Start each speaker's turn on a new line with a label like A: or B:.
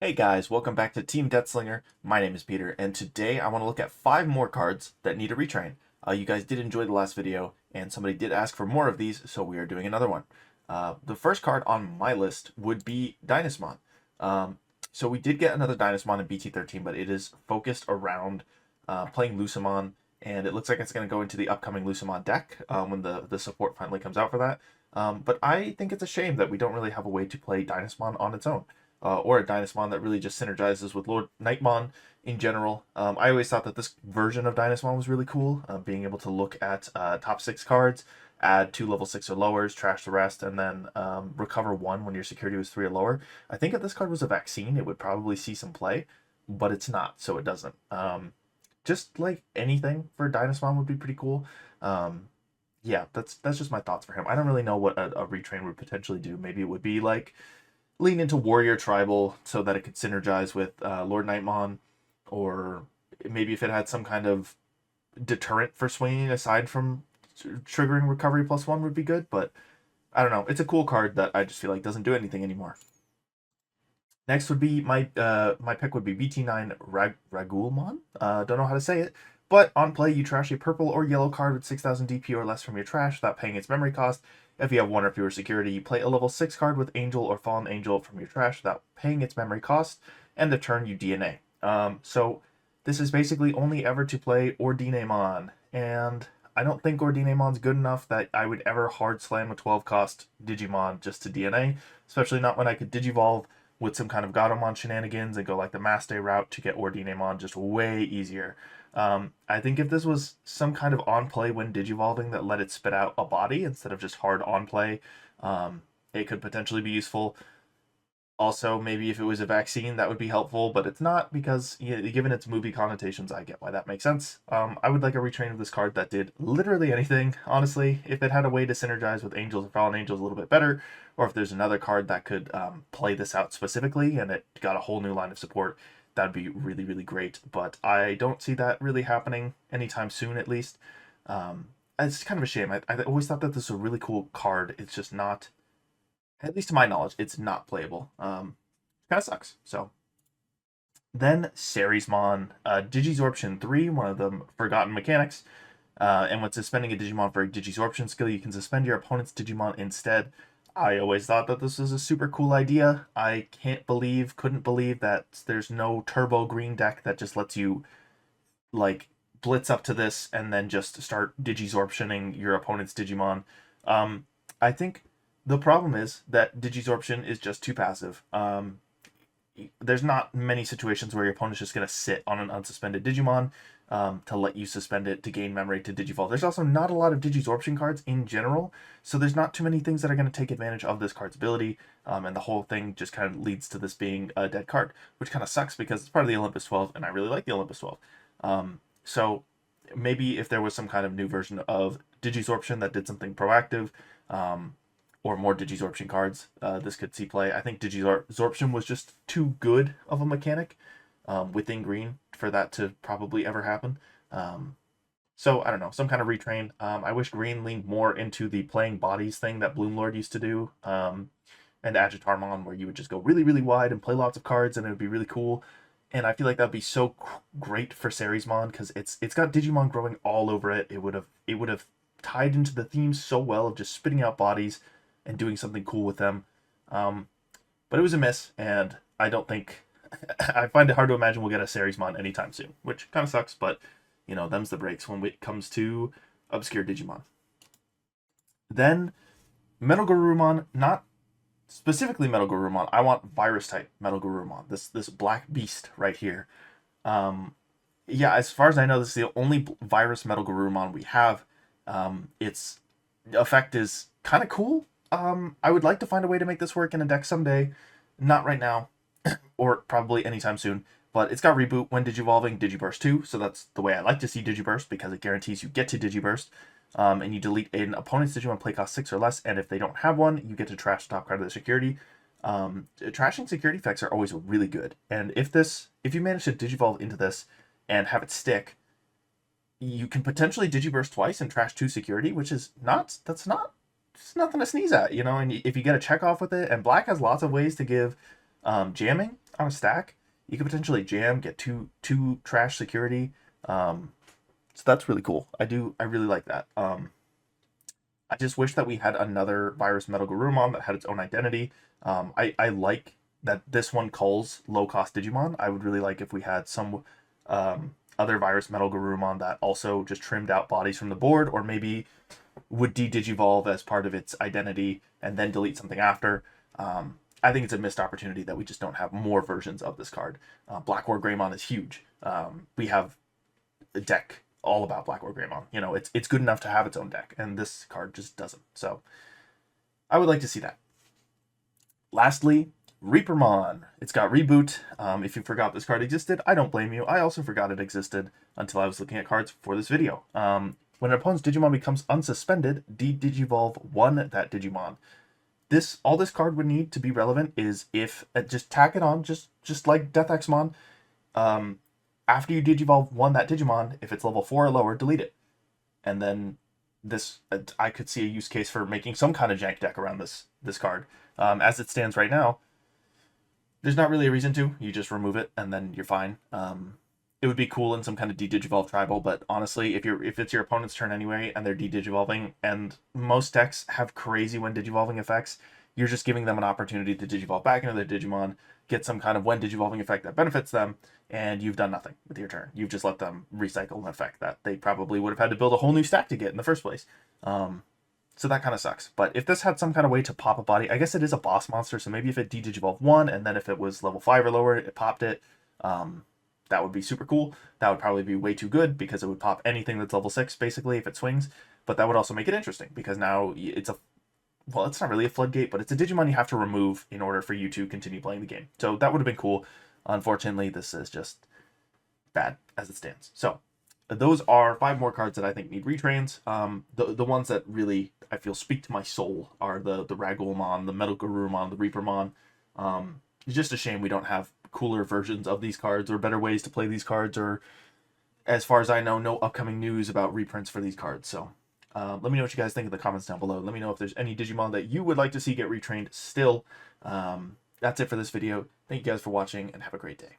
A: Hey guys, welcome back to Team Slinger. My name is Peter, and today I want to look at 5 more cards that need a retrain. You guys did enjoy the last video, and somebody did ask for more of these, so we are doing another one. The first card on my list would be Dynasmon. So we did get another Dynasmon in BT13, but it is focused around playing Lucemon, and it looks like it's going to go into the upcoming Lucemon deck when the support finally comes out for that. But I think it's a shame that we don't really have a way to play Dynasmon on its own. Or a Dynasmon that really just synergizes with Lord Nightmon in general. I always thought that this version of Dynasmon was really cool, being able to look at top 6 cards, add 2 level 6 or lowers, trash the rest, and then recover 1 when your security was 3 or lower. I think if this card was a vaccine, it would probably see some play, but it's not, so it doesn't. Just like anything for Dynasmon would be pretty cool. Yeah, that's just my thoughts for him. I don't really know what a retrain would potentially do. Maybe it would be like lean into Warrior Tribal so that it could synergize with Lord Nightmon, or maybe if it had some kind of deterrent for swinging aside from triggering recovery +1 would be good, but I don't know. It's a cool card that I just feel like doesn't do anything anymore. Next would be my pick would be BT9 Ragulmon. Don't know how to say it, but on play you trash a purple or yellow card with 6,000 DP or less from your trash without paying its memory cost. If you have 1 or fewer security, you play a level 6 card with Angel or Fallen Angel from your trash without paying its memory cost, and the turn you DNA. So this is basically only ever to play Ordinamon, and I don't think Ordinamon's good enough that I would ever hard slam a 12 cost Digimon just to DNA, especially not when I could Digivolve with some kind of Gatomon shenanigans and go like the Mass Day route to get Ordinamon just way easier. I think if this was some kind of on play when digivolving that let it spit out a body instead of just hard on play, it could potentially be useful. Also, maybe if it was a vaccine, that would be helpful, but it's not because, given its movie connotations, I get why that makes sense. I would like a retrain of this card that did literally anything, honestly. If it had a way to synergize with Angels or Fallen Angels a little bit better, or if there's another card that could play this out specifically and it got a whole new line of support, that'd be really, really great. But I don't see that really happening anytime soon, at least. It's kind of a shame. I always thought that this was a really cool card. It's just not, at least to my knowledge, it's not playable. Kind of sucks. So then Ceresmon, Digis Orption 3, one of the forgotten mechanics. And when suspending a Digimon for a Digis Orption skill, you can suspend your opponent's Digimon instead. I always thought that this was a super cool idea. I couldn't believe that there's no turbo green deck that just lets you, like, blitz up to this and then just start Digisorptioning your opponent's Digimon. I think the problem is that Digisorption is just too passive. There's not many situations where your opponent's just going to sit on an unsuspended Digimon to let you suspend it to gain memory to Digivolve. There's also not a lot of Digisorption cards in general, so there's not too many things that are going to take advantage of this card's ability, and the whole thing just kind of leads to this being a dead card, which kind of sucks because it's part of the Olympus 12, and I really like the Olympus 12. So maybe if there was some kind of new version of Digisorption that did something proactive, or more Digisorption cards, this could see play. I think Digisorption was just too good of a mechanic within green for that to probably ever happen. So I don't know, some kind of retrain. I wish green leaned more into the playing bodies thing that Bloomlord used to do, and Agitarmon, where you would just go really, really wide and play lots of cards, and it would be really cool. And I feel like that'd be so great for Ceresmon because it's got Digimon growing all over it. It would have tied into the theme so well of just spitting out bodies and doing something cool with them. But it was a miss, and I don't think I find it hard to imagine we'll get a Ceresmon anytime soon, which kind of sucks, but them's the breaks when it comes to obscure Digimon. Then Metal Garurumon, not specifically Metal Garurumon. I want virus type Metal Garurumon. This black beast right here. Yeah, as far as I know, this is the only virus Metal Garurumon we have. Its effect is kind of cool. I would like to find a way to make this work in a deck someday. Not right now, or probably anytime soon. But it's got reboot when Digivolving Digiburst 2, so that's the way I like to see Digiburst, because it guarantees you get to Digiburst. And you delete an opponent's Digimon play cost 6 or less, and if they don't have one, you get to trash the top card of the security. Trashing security effects are always really good. And if you manage to Digivolve into this and have it stick, you can potentially Digiburst twice and trash 2 security, which is it's nothing to sneeze at, and if you get a check off with it, and Black has lots of ways to give Jamming on a stack, you could potentially jam, get two trash security. So that's really cool. I really like that. I just wish that we had another virus metal Garurumon that had its own identity. I like that this one calls low cost Digimon. I would really like if we had some other virus metal Garurumon that also just trimmed out bodies from the board, or maybe would de-digivolve as part of its identity and then delete something after. I think it's a missed opportunity that we just don't have more versions of this card. Black War Greymon is huge. We have a deck all about Black War Greymon. You know, it's good enough to have its own deck, and this card just doesn't. So I would like to see that. Lastly, Reapermon. It's got reboot. If you forgot this card existed, I don't blame you. I also forgot it existed until I was looking at cards for this video. When an opponent's Digimon becomes unsuspended, de-digivolve one that Digimon. All this card would need to be relevant is if just tack it on, just like Death Exmon. After you Digivolve one that Digimon, if it's level 4 or lower, delete it. And then this, I could see a use case for making some kind of jank deck around this card. As it stands right now, there's not really a reason to. You just remove it and then you're fine. It would be cool in some kind of de-digivolve tribal, but honestly, if it's your opponent's turn anyway and they're de-digivolving, and most decks have crazy when digivolving effects, you're just giving them an opportunity to digivolve back into their Digimon, get some kind of when digivolving effect that benefits them, and you've done nothing with your turn. You've just let them recycle an effect that they probably would have had to build a whole new stack to get in the first place. So that kind of sucks. But if this had some kind of way to pop a body, I guess it is a boss monster, so maybe if it de-digivolved one, and then if it was level 5 or lower, it popped it, that would be super cool. That would probably be way too good, because it would pop anything that's level 6, basically, if it swings. But that would also make it interesting, because now it's well, it's not really a floodgate, but it's a Digimon you have to remove in order for you to continue playing the game. So that would have been cool. Unfortunately, this is just bad as it stands. So those are 5 more cards that I think need retrains. The ones that really, I feel, speak to my soul are the Ragulmon, the Metal Garurumon, the Reapermon. It's just a shame we don't have cooler versions of these cards or better ways to play these cards, or, as far as I know, no upcoming news about reprints for these cards. So let me know what you guys think in the comments down below. Let me know if there's any Digimon that you would like to see get retrained still. That's it for this video. Thank you guys for watching, and have a great day.